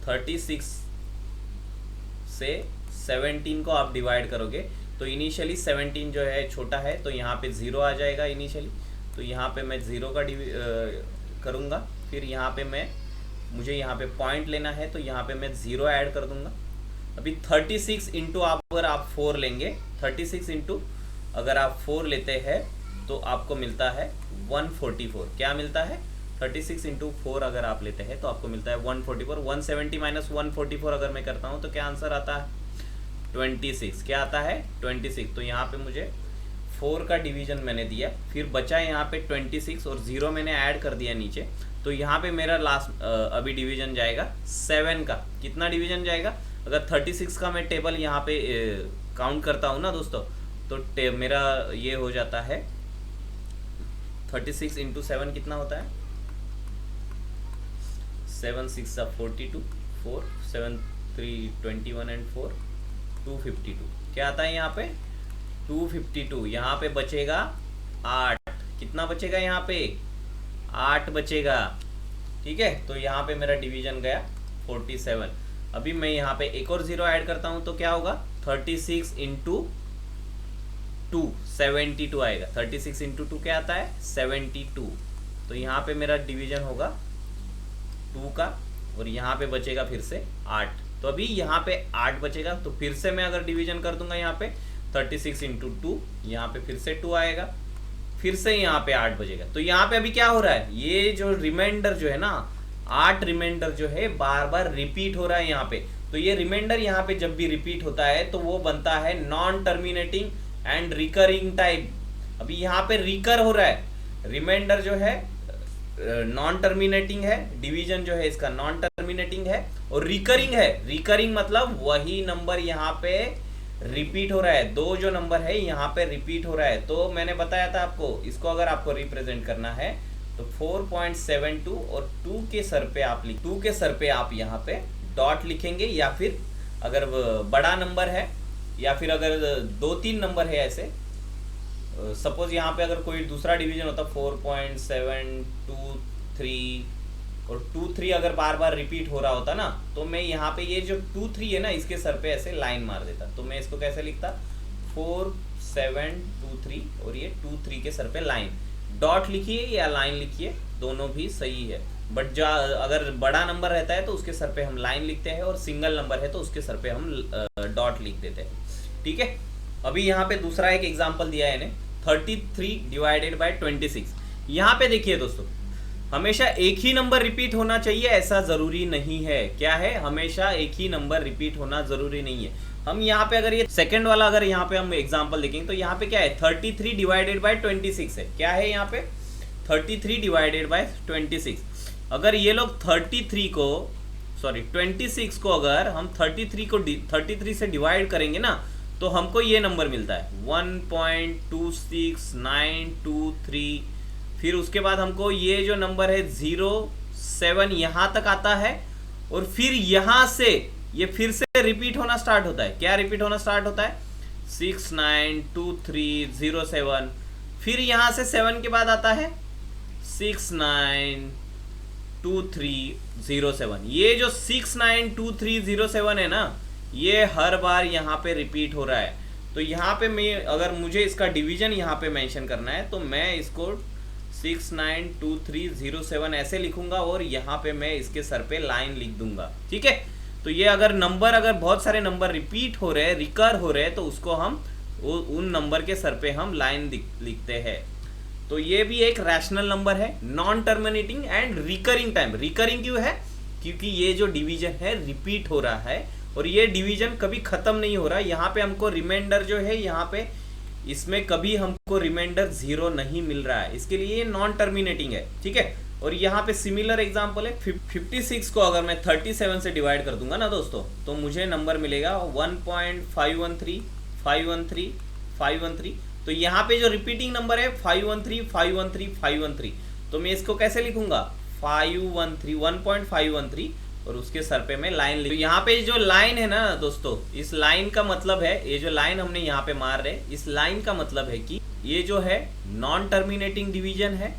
36 से 17 को आप डिवाइड करोगे तो इनिशियली 17 जो है छोटा है, तो यहाँ पे 0 आ जाएगा इनिशियली। तो यहाँ पे मैं 0 का करूँगा। फिर यहाँ पे मुझे यहाँ पे पॉइंट लेना है, तो यहाँ पे मैं 0 ऐड कर दूंगा। अभी 36 इंटू अगर आप 4 लेंगे, 36 इंटू अगर आप 4 लेते हैं तो आपको मिलता है 144। क्या मिलता है, 36 इंटू 4 अगर आप लेते हैं तो आपको मिलता है 144। 170 माइनस 144 अगर मैं करता हूँ तो क्या आंसर आता है, 26। क्या आता है, 26। तो यहाँ पे मुझे 4 का डिवीजन मैंने दिया, फिर बचा यहाँ पे 26 और 0 मैंने ऐड कर दिया नीचे। तो यहाँ पे मेरा लास्ट अभी डिवीजन जाएगा 7 का। कितना डिवीजन जाएगा, अगर 36 का मैं टेबल यहाँ पे काउंट करता हूँ ना दोस्तों, तो मेरा ये हो जाता है 36 इंटू 7 कितना होता है? 7 6 42, 4 7 3 21 एंड 4 252। क्या आता है यहाँ पे? 252। यहाँ पे बचेगा 8। कितना बचेगा यहाँ पे? 8 बचेगा। ठीक है, तो यहाँ पे मेरा डिवीजन गया 47। अभी मैं यहाँ पे एक और जीरो ऐड करता हूँ तो क्या होगा? 36 इंटू 2 72 आएगा। 36 इंटू 2 क्या आता है? 72। तो यहाँ पे मेरा डिवीजन होगा 2 का, और यहाँ पे बचेगा फिर से 8। तो अभी यहाँ पे 8 बचेगा, तो फिर से मैं अगर डिवीजन कर दूंगा यहाँ पे 36 इंटू 2, यहाँ पे फिर से 2 आएगा, फिर से यहाँ पे 8 बचेगा। तो यहाँ पे अभी क्या हो रहा है? ये जो रिमाइंडर जो है ना, 8 रिमाइंडर जो है बार बार रिपीट हो रहा है यहाँ पे। तो ये रिमाइंडर यहाँ पे जब भी रिपीट होता है तो वो बनता है non terminating and recurring type. अभी यहाँ पे रिकर हो रहा है, रिमाइंडर जो है नॉन टर्मिनेटिंग है, डिवीजन जो है इसका नॉन टर्मिनेटिंग है, और रिकरिंग है। रिकरिंग मतलब वही नंबर यहाँ पे रिपीट हो रहा है, दो जो नंबर है यहाँ पे रिपीट हो रहा है। तो मैंने बताया था आपको, इसको अगर आपको रिप्रेजेंट करना है तो 4.72 और 2 के सर पे आप यहाँ पे डॉट लिखेंगे, या फिर अगर बड़ा नंबर है या फिर अगर 2-3 नंबर है ऐसे, सपोज यहाँ पे अगर कोई दूसरा डिवीजन होता 4.723 और 2-3 अगर बार बार रिपीट हो रहा होता ना, तो मैं यहाँ पे ये जो 2-3 है ना, इसके सर पे ऐसे लाइन मार देता। तो मैं इसको कैसे लिखता? 4-7-2-3 और ये 2-3 के सर पे लाइन। डॉट लिखिए या लाइन लिखिए, दोनों भी सही है। बट अगर बड़ा नंबर रहता है तो उसके सर पे हम लाइन लिखते हैं, और सिंगल नंबर है तो उसके सर पे हम डॉट लिख देते हैं। ठीक है, अभी यहाँ पे दूसरा एक एग्जाम्पल दिया है इन्हें, 33 डिवाइडेड बाय 26। यहाँ पे देखिए दोस्तों, हमेशा एक ही नंबर रिपीट होना चाहिए ऐसा जरूरी नहीं है। क्या है? हमेशा एक ही नंबर रिपीट होना जरूरी नहीं है। हम यहाँ पे अगर ये सेकंड वाला अगर यहाँ पे हम एग्जांपल देखेंगे तो यहाँ पे क्या है? 33 डिवाइडेड बाय 26 है। क्या है यहाँ पे? 33 डिवाइडेड बाय 26। अगर ये लोग 26 को अगर हम 33 से डिवाइड करेंगे ना, तो हमको ये नंबर मिलता है 1.26923। फिर उसके बाद हमको ये जो नंबर है 07 यहाँ तक आता है, और फिर यहाँ से ये फिर से रिपीट होना स्टार्ट होता है। क्या रिपीट होना स्टार्ट होता है? 692307। फिर यहाँ से 7 के बाद आता है 692307। ये जो 692307 है ना, ये हर बार यहाँ पे रिपीट हो रहा है। तो यहाँ पे मैं अगर मुझे इसका डिवीजन यहाँ पे मेंशन करना है तो मैं इसको 692307 ऐसे लिखूंगा, और यहाँ पे मैं इसके सर पे लाइन लिख दूंगा। ठीक है, तो ये अगर बहुत सारे नंबर रिपीट हो रहे हैं, रिकर हो रहे हैं, तो उसको हम उन नंबर के सर पे हम लाइन लिखते हैं। तो ये भी एक रैशनल नंबर है, non terminating and recurring time. Recurring क्यों है? क्योंकि ये जो डिवीजन है रिपीट हो रहा है, और ये डिवीजन कभी खत्म नहीं हो रहा। यहाँ पे हमको रिमाइंडर जो है, यहाँ पे इसमें कभी हमको रिमाइंडर 0 नहीं मिल रहा है, इसके लिए ये नॉन टर्मिनेटिंग है। ठीक है, और यहाँ पे सिमिलर एग्जांपल है 56 को अगर मैं 37 से डिवाइड कर दूंगा ना दोस्तों, तो मुझे नंबर मिलेगा 1.513। तो यहाँ पे जो रिपीटिंग नंबर है 513, तो मैं इसको कैसे लिखूंगा? 1.513 और उसके सर पे मैं लाइन लिख। यहाँ पे जो लाइन है ना दोस्तों, इस लाइन का मतलब है, ये जो लाइन हमने यहाँ पे मार रहे, इस लाइन का मतलब है कि ये जो है नॉन टर्मिनेटिंग डिवीजन है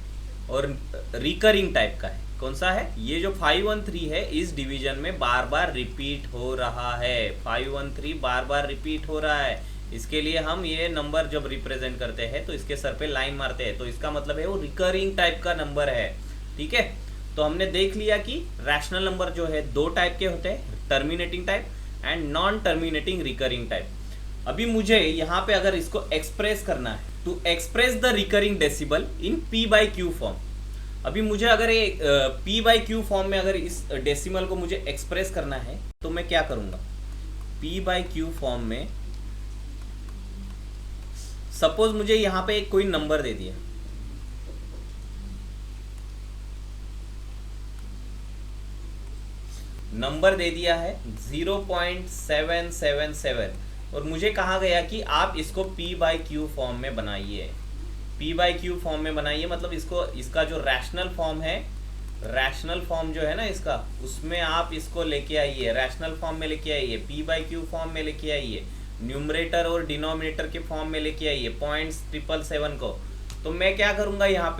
और रिकरिंग टाइप का है। कौन सा है? ये जो 513 है, इस डिवीजन में बार बार रिपीट हो रहा है। 513 बार बार रिपीट हो रहा है, इसके लिए हम ये नंबर जब रिप्रेजेंट करते हैं तो इसके सर पे लाइन मारते हैं, तो इसका मतलब है वो रिकरिंग टाइप का नंबर है। ठीक है, तो हमने देख लिया कि रैशनल नंबर जो है 2 टाइप के होते हैं, terminating type and non terminating recurring type. अभी मुझे यहाँ पे अगर इसको एक्सप्रेस करना है, to express the recurring decimal in P/Q form. अभी मुझे अगर ये P/Q फॉर्म में अगर इस डेसिमल को मुझे एक्सप्रेस करना है तो मैं क्या करूंगा? P/Q फॉर्म में सपोज मुझे यहाँ पे कोई नंबर दे दिया, नंबर दे दिया है 0.777, और मुझे कहा गया कि आप इसको P/Q फॉर्म में बनाइए। पी बाई क्यू फॉर्म में बनाइए, मतलब इसको, इसका जो रैशनल फॉर्म है, रैशनल फॉर्म जो है ना इसका, उसमें आप इसको लेके आइए, रैशनल फॉर्म में लेके आइए, पी बाई क्यू फॉर्म में लेके आइए, न्यूमरेटर और डिनोमिनेटर के फॉर्म में लेके आइए, 0.777 को। तो मैं क्या करूँगा यहाँ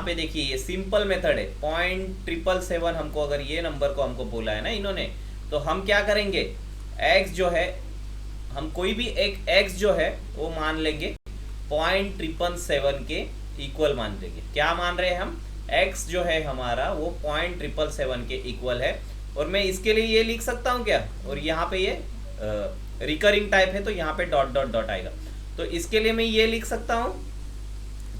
पे देखिए, ये सिंपल मेथड है, 0.777 हमको, अगर ये नंबर को हमको बोला है ना इन्होंने, तो हम क्या करेंगे, x जो है, हम कोई भी एक x जो है वो मान लेंगे 0.777 के इक्वल मान लेंगे। क्या मान रहे हैं हम, x जो है हमारा वो 0.777 के इक्वल है। और मैं इसके लिए ये लिख सकता हूँ क्या, और यहाँ पे ये रिकरिंग टाइप है तो यहाँ पे डॉट डॉट डॉट आएगा, तो इसके लिए मैं ये लिख सकता हूँ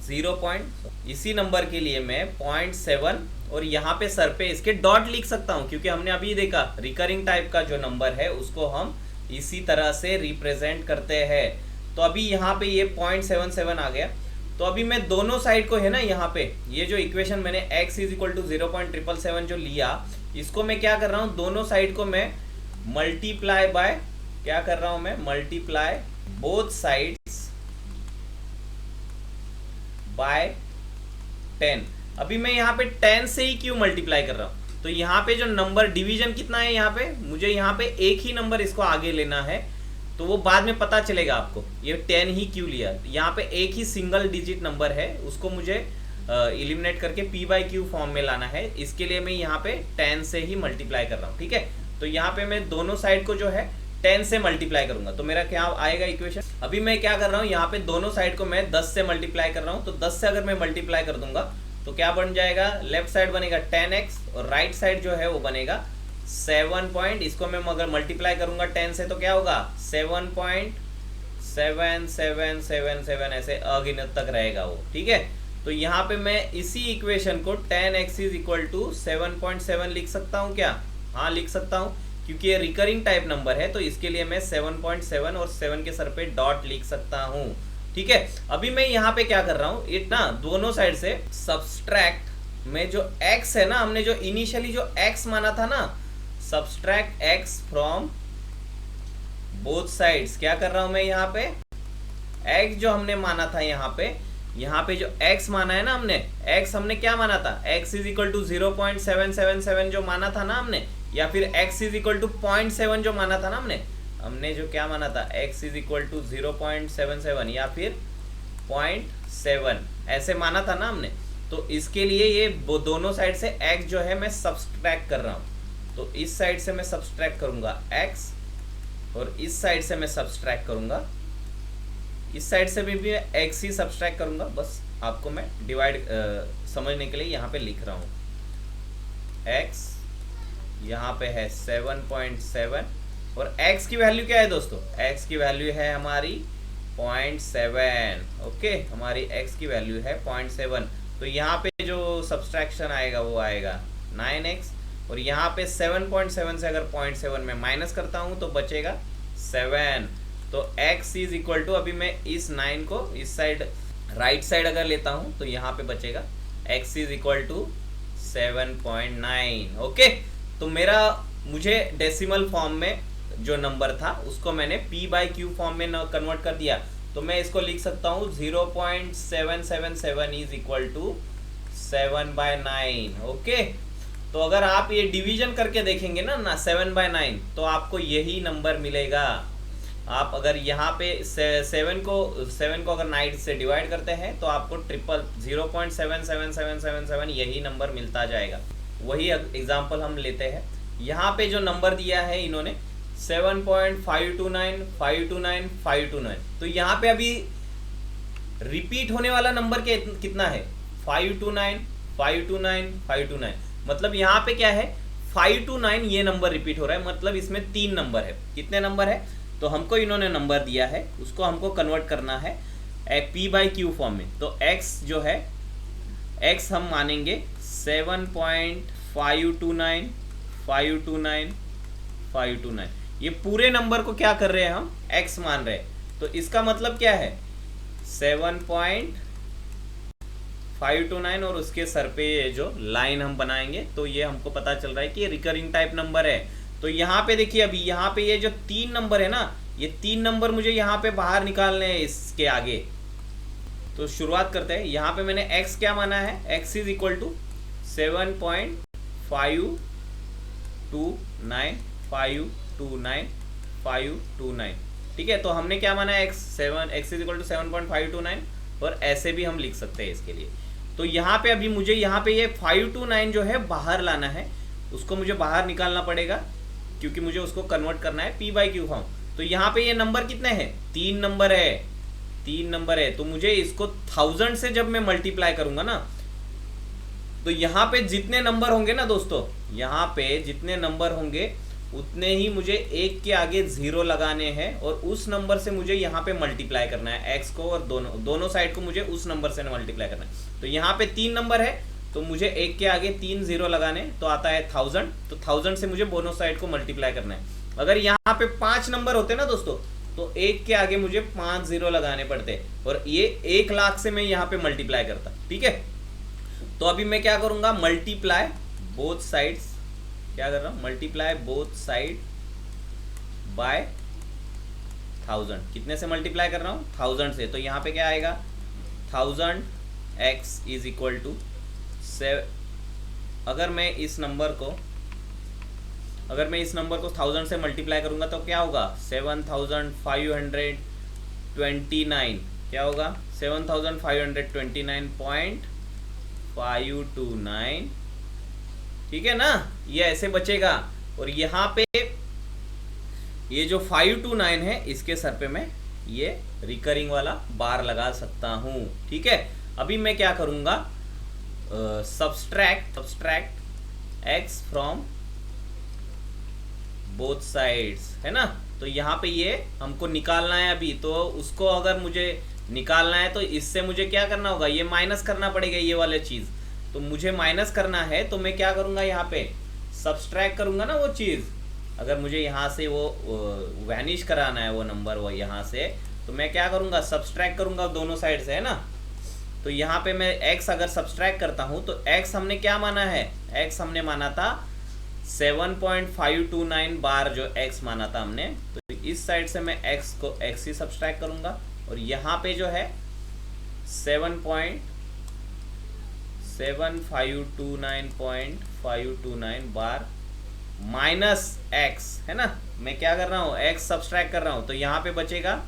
0. इसी नंबर के लिए मैं 0.7 और यहाँ पे सर पे इसके डॉट लिख सकता हूँ, क्योंकि हमने अभी देखा रिकरिंग टाइप का जो नंबर है उसको हम इसी तरह से रिप्रेजेंट करते हैं। तो अभी यहाँ पे ये 0.77 आ गया। तो अभी मैं दोनों साइड को है ना, यहाँ पे ये जो इक्वेशन मैंने x इज इक्वल टू 0.777 जो लिया, इसको मैं क्या कर रहा हूँ, दोनों साइड को मैं मल्टीप्लाई बाय, क्या कर रहा हूँ मैं, मल्टीप्लाई बोथ साइड्स बाय 10। अभी मैं यहाँ पे 10 से ही क्यों मल्टीप्लाई कर रहा हूँ, तो यहाँ पे जो नंबर डिवीजन कितना है, यहाँ पे मुझे यहाँ पे एक ही नंबर इसको आगे लेना है, तो वो बाद में पता चलेगा आपको ये 10 ही क्यों लिया। यहाँ पे एक ही सिंगल डिजिट नंबर है, उसको मुझे इलिमिनेट करके पी बाई क्यू फॉर्म में लाना है। इसके लिए मैं यहाँ पे 10 से ही मल्टीप्लाई कर रहा हूँ, ठीक है। तो यहाँ पे मैं दोनों साइड को जो है 10 से मल्टीप्लाई करूंगा, तो मेरा क्या आएगा इक्वेशन। अभी मैं क्या कर रहा हूँ, यहाँ पे दोनों साइड को मैं 10 से मल्टीप्लाई कर रहा हूँ, तो 10 से अगर मैं मल्टीप्लाई कर दूंगा तो क्या बन जाएगा, लेफ्ट साइड बनेगा 10x और राइट साइड जो है वो बनेगा 7 पॉइंट, इसको मैं अगर मल्टीप्लाई करूंगा 10 से तो क्या होगा 7.7777 ऐसे अगिनत तक रहेगा वो, ठीक है। तो यहाँ पे मैं इसी इक्वेशन को 10x इज इक्वल टू 7.7 लिख सकता हूँ क्या, हाँ लिख सकता हूँ, क्योंकि ये रिकरिंग टाइप नंबर है तो इसके लिए मैं 7.7 और 7 के सर पे डॉट लिख सकता हूँ, ठीक है। अभी मैं यहाँ पे क्या कर रहा हूँ, इतना दोनों साइड से सब्सट्रैक्ट में जो x है ना, हमने जो इनिशियली जो x माना था ना, subtract x from both sides. क्या कर रहा हूं मैं यहाँ पे, x जो हमने माना था यहाँ पे जो x माना है ना हमने, x हमने क्या माना था, x इज इक्वल टू 0.777 जो माना था ना हमने, या फिर x इज इक्वल टू 0.7 जो माना था ना हमने जो क्या माना था, x इज इक्वल टू 0.77 या फिर 0.7 ऐसे माना था ना हमने। तो इसके लिए ये दोनों साइड से x जो है मैं सब्सट्रैक्ट कर रहा हूँ, तो इस साइड से मैं सब्सट्रैक्ट करूंगा x और इस साइड से मैं सब्सट्रैक्ट करूंगा, इस साइड से भी मैं x ही सब्सट्रैक्ट करूंगा। बस आपको मैं डिवाइड समझने के लिए यहाँ पे लिख रहा हूँ, x यहाँ पे है 7.7 और x की वैल्यू क्या है दोस्तों, x की वैल्यू है हमारी 0.7, ओके, हमारी x की वैल्यू है 0.7। तो यहाँ पे जो सब्सट्रैक्शन आएगा वो आएगा 9x और यहाँ पे 7.7 से अगर 0.7 में माइनस करता हूँ तो बचेगा 7। तो x इज इक्वल टू, अभी मैं इस 9 को इस साइड राइट साइड अगर लेता हूँ तो यहाँ पे बचेगा x is equal to 7.9, okay. तो मेरा मुझे डेसिमल फॉर्म में जो नंबर था उसको मैंने p बाई क्यू फॉर्म में कन्वर्ट कर दिया, तो मैं इसको लिख सकता हूँ 0.777 इज इक्वल टू 7/9, ओके। तो अगर आप ये डिवीजन करके देखेंगे ना 7/9 तो आपको यही नंबर मिलेगा। आप अगर यहाँ पे 7 को अगर 9 से डिवाइड करते हैं तो आपको 0.77777 यही नंबर मिलता जाएगा। वही एग्जांपल हम लेते हैं, यहाँ पे जो नंबर दिया है इन्होंने 7.529 तो यहाँ पे अभी रिपीट होने वाला नंबर कितना है 529 मतलब यहाँ पे क्या है 529 ये नंबर रिपीट हो रहा है, मतलब इसमें 3 नंबर है। कितने नंबर है, तो हमको इन्होंने नंबर दिया है उसको हमको कन्वर्ट करना है p बाई क्यू फॉर्म में। तो x जो है x हम मानेंगे 7.529 ये पूरे नंबर को क्या कर रहे हैं हम x मान रहे हैं, तो इसका मतलब क्या है 7.529 और उसके सर पे ये जो लाइन हम बनाएंगे तो ये हमको पता चल रहा है कि ये रिकरिंग टाइप नंबर है। तो यहाँ पे देखिए, अभी यहाँ पे ये जो 3 नंबर है ना, ये 3 नंबर मुझे यहाँ पे बाहर निकालने हैं इसके आगे, तो शुरुआत करते हैं। यहाँ पे मैंने x क्या माना है, x इज इक्वल टू 7.529 ठीक है। तो हमने क्या माना है, x इज इक्वल टू 7.529 और ऐसे भी हम लिख सकते हैं इसके लिए। तो यहाँ पे अभी मुझे यहाँ पे ये 529 जो है बाहर लाना है, उसको मुझे बाहर निकालना पड़ेगा क्योंकि मुझे उसको कन्वर्ट करना है p बाई क्यू फॉर्म। तो यहाँ पे ये नंबर कितने हैं, 3 नंबर है। तो मुझे इसको 1000 से जब मैं मल्टीप्लाई करूंगा ना, तो यहाँ पे जितने नंबर होंगे ना दोस्तों, यहाँ पे जितने नंबर होंगे उतने ही मुझे एक के आगे 0 लगाने हैं और उस नंबर से मुझे यहाँ पे मल्टीप्लाई करना है x को, और दोनों साइड को मुझे उस नंबर से मल्टीप्लाई करना है। तो यहाँ पे 3 नंबर है तो मुझे एक के आगे 3 0 लगाने, तो आता है 1000। तो 1000 से मुझे दोनों साइड को मल्टीप्लाई करना है। अगर यहाँ पे 5 नंबर होते ना दोस्तों, तो एक के आगे मुझे 5 0 लगाने पड़ते और ये 1 लाख से मैं यहाँ पे मल्टीप्लाई करता। ठीक है, तो अभी मैं क्या करूंगा, मल्टीप्लाई बोथ साइड्स, क्या कर रहा हूं, मल्टीप्लाई बोथ साइड बाय 1000। कितने से मल्टीप्लाई कर रहा हूं, 1000 से। तो यहाँ पे क्या आएगा, 1000x इज इक्वल टू 7। अगर मैं इस नंबर को 1000 से मल्टीप्लाई करूंगा तो क्या होगा, 7529, क्या होगा 7529.529, ठीक है ना, ये ऐसे बचेगा। और यहाँ पे ये जो 529 है इसके सर पे मैं ये रिकरिंग वाला बार लगा सकता हूँ। ठीक है, अभी मैं क्या करूंगा, subtract x from both sides, है ना। तो यहाँ पे ये हमको निकालना है अभी, तो उसको अगर मुझे निकालना है तो इससे मुझे क्या करना होगा, ये माइनस करना पड़ेगा ये वाले चीज। तो मुझे माइनस करना है तो मैं क्या करूंगा, यहाँ पे सब्सट्रैक्ट करूंगा ना वो चीज। अगर मुझे यहाँ से वो वैनिश कराना है वो नंबर, वो यहाँ से, तो मैं क्या करूंगा, सब्सट्रैक्ट करूंगा दोनों साइड से, है ना। तो यहाँ पे मैं x अगर सब्सट्रैक्ट करता हूँ तो x हमने क्या माना है, x हमने माना था 7.529 बार, जो x माना था हमने। तो इस साइड से मैं x को x ही सब्सट्रैक्ट करूंगा और यहाँ पे जो है 7.529 बार माइनस x, है ना। मैं क्या कर रहा हूँ, x सब्सट्रैक्ट कर रहा हूँ, तो यहाँ पे बचेगा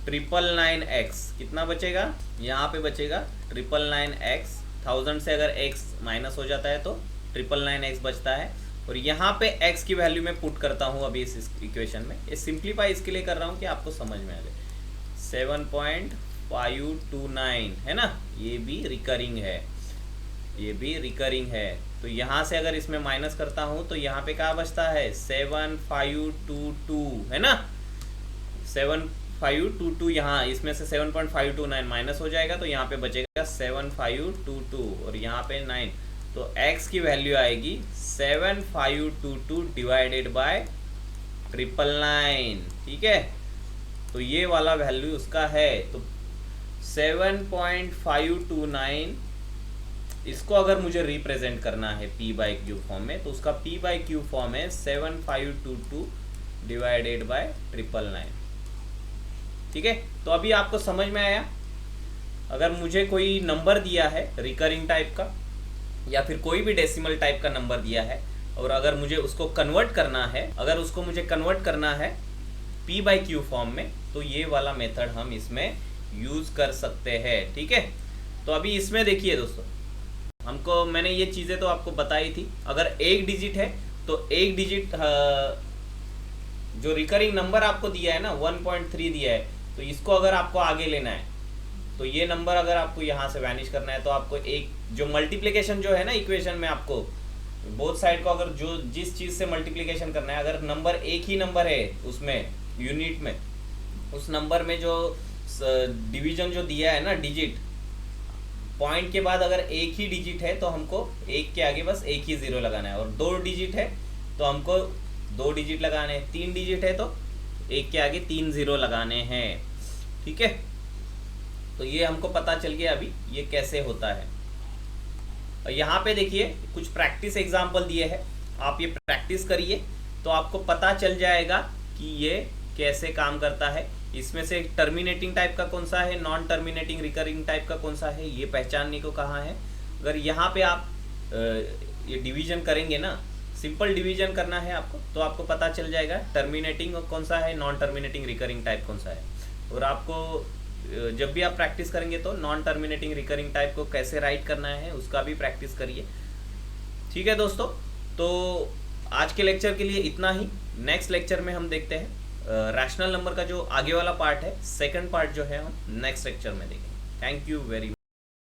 999x। कितना बचेगा, यहाँ पे बचेगा 999x। 1000 से अगर x माइनस हो जाता है तो 999x बचता है। और यहाँ पे x की वैल्यू मैं पुट करता हूँ अभी इस इक्वेशन में। ये सिंप्लीफाई इसके लिए कर रहा हूँ कि आपको समझ में आ जाए। 7.529 है ना, ये भी रिकरिंग है, तो यहाँ से अगर इसमें माइनस करता हूँ तो यहाँ पे क्या बचता है, 7522, है ना। 7522, यहाँ इसमें से 7.529 माइनस हो जाएगा तो यहाँ पे बचेगा 7522 और यहाँ पे 9। तो x की वैल्यू आएगी 7522 डिवाइडेड बाय 999। ठीक है, तो ये वाला वैल्यू उसका है। तो 7.529, इसको अगर मुझे रिप्रेजेंट करना है p बाई क्यू फॉर्म में, तो उसका p बाई क्यू फॉर्म है 7522 डिवाइडेड बाय 999। ठीक है, तो अभी आपको समझ में आया। अगर मुझे कोई नंबर दिया है रिकरिंग टाइप का या फिर कोई भी डेसिमल टाइप का नंबर दिया है और अगर मुझे उसको कन्वर्ट करना है p बाई क्यू फॉर्म में, तो ये वाला मेथड हम इसमें यूज कर सकते हैं। ठीक है, तो अभी इसमें देखिए दोस्तों, हमको मैंने ये चीज़ें तो आपको बताई थी। अगर एक डिजिट है तो एक डिजिट जो रिकरिंग नंबर आपको दिया है ना 1.3 दिया है, तो इसको अगर आपको आगे लेना है तो ये नंबर अगर आपको यहाँ से वैनिश करना है तो आपको एक जो मल्टीप्लिकेशन जो है ना इक्वेशन में, आपको बोथ साइड को अगर जो जिस चीज़ से मल्टीप्लिकेशन करना है, अगर नंबर एक ही नंबर है उसमें यूनिट में, उस नंबर में जो डिवीजन जो दिया है ना डिजिट, पॉइंट के बाद अगर एक ही डिजिट है तो हमको एक के आगे बस एक ही 0 लगाना है, और 2 डिजिट है तो हमको 2 डिजिट लगाने हैं, 3 डिजिट है तो एक के आगे 3 0 लगाने हैं। ठीक है, तो ये हमको पता चल गया अभी ये कैसे होता है। और यहाँ पे देखिए कुछ प्रैक्टिस एग्जाम्पल दिए हैं, आप ये प्रैक्टिस करिए तो आपको पता चल जाएगा कि ये कैसे काम करता है। इसमें से टर्मिनेटिंग टाइप का कौन सा है, नॉन टर्मिनेटिंग रिकरिंग टाइप का कौन सा है, ये पहचानने को कहा है। अगर यहाँ पे आप ये डिवीजन करेंगे ना, सिंपल डिवीजन करना है आपको, तो आपको पता चल जाएगा टर्मिनेटिंग कौन सा है, नॉन टर्मिनेटिंग रिकरिंग टाइप कौन सा है। और आपको जब भी आप प्रैक्टिस करेंगे तो नॉन टर्मिनेटिंग रिकरिंग टाइप को कैसे राइट करना है उसका भी प्रैक्टिस करिए। ठीक है दोस्तों, तो आज के लेक्चर के लिए इतना ही। नेक्स्ट लेक्चर में हम देखते हैं रैशनल नंबर का जो आगे वाला पार्ट है, सेकंड पार्ट जो है हम नेक्स्ट लेक्चर में देखेंगे। Thank you very much.